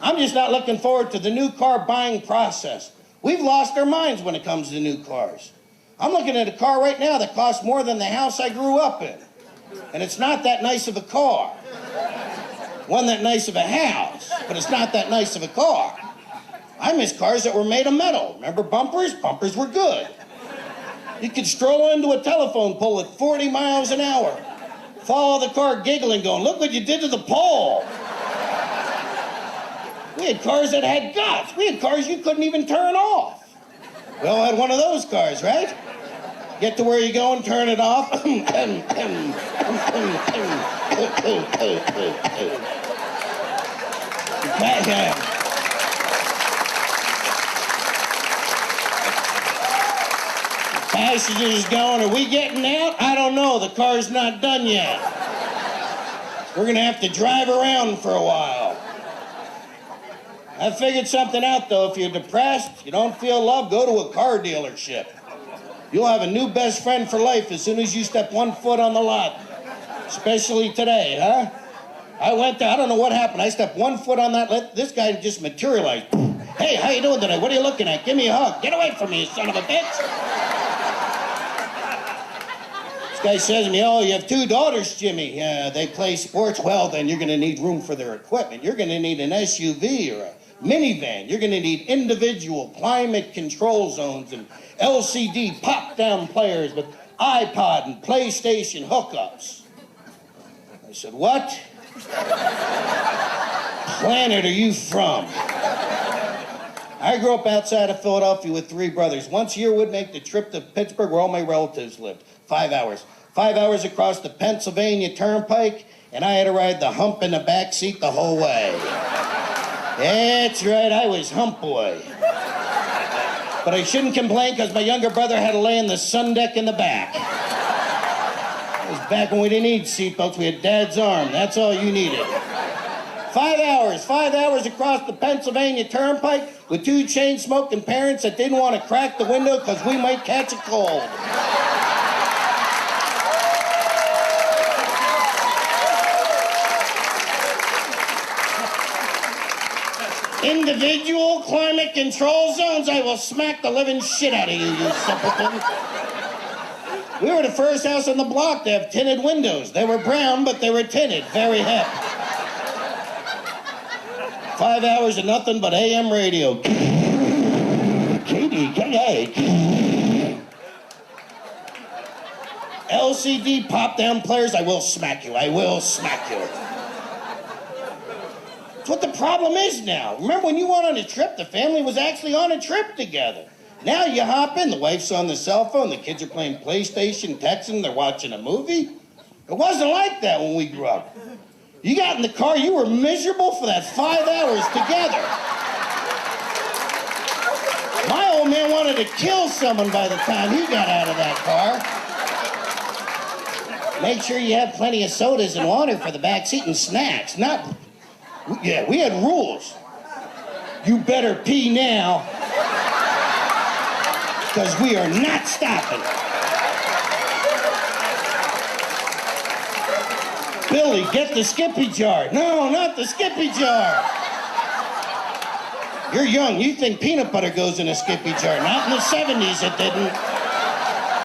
I'm just not looking forward to the new car buying process. We've lost our minds when it comes to new cars. I'm looking at a car right now that costs more than the house I grew up in. And it's not that nice of a car. One that nice of a house, but it's not that nice of a car. I miss cars that were made of metal. Remember bumpers? Bumpers were good. You could stroll into a telephone pole at 40 miles an hour. Follow the car giggling, going, look what you did to the pole. We had cars that had guts. We had cars you couldn't even turn off. We all had one of those cars, right? Get to where you go and turn it off. Passengers going, are we getting out? I don't know. The car's not done yet. We're going to have to drive around for a while. I figured something out, though. If you're depressed, you don't feel love, go to a car dealership. You'll have a new best friend for life as soon as you step one foot on the lot. Especially today, huh? I went there, I don't know what happened. I stepped one foot on that, this guy just materialized. Hey, how you doing today? What are you looking at? Give me a hug. Get away from me, you son of a bitch. This guy says to me, oh, you have two daughters, Jimmy. They play sports. Well, then you're going to need room for their equipment. You're going to need an SUV or a minivan. You're going to need individual climate control zones and LCD pop-down players with iPod and PlayStation hookups. I said, what planet are you from? I grew up outside of Philadelphia with three brothers. Once a year would make the trip to Pittsburgh where all my relatives lived. 5 hours. 5 hours across the Pennsylvania Turnpike, and I had to ride the hump in the back seat the whole way. That's right, I was hump boy. But I shouldn't complain because my younger brother had to lay in the sun deck in the back. It was back when we didn't need seatbelts, we had Dad's arm. That's all you needed. 5 hours across the Pennsylvania Turnpike with two chain-smoking parents that didn't want to crack the window because we might catch a cold. Individual climate control zones, I will smack the living shit out of you, you simpleton. We were the first house on the block to have tinted windows. They were brown, but they were tinted. Very hip. 5 hours of nothing but AM radio. KDKA. LCD pop-down players, I will smack you. I will smack you. That's what the problem is now. Remember when you went on a trip, the family was actually on a trip together. Now you hop in, the wife's on the cell phone, the kids are playing PlayStation, texting, they're watching a movie. It wasn't like that when we grew up. You got in the car, you were miserable for that 5 hours together. My old man wanted to kill someone by the time he got out of that car. Make sure you have plenty of sodas and water for the back seat and snacks. Yeah, we had rules. You better pee now, because we are not stopping. Billy, get the Skippy jar. No, not the Skippy jar. You're young. You think peanut butter goes in a Skippy jar. Not in the 70s, it didn't.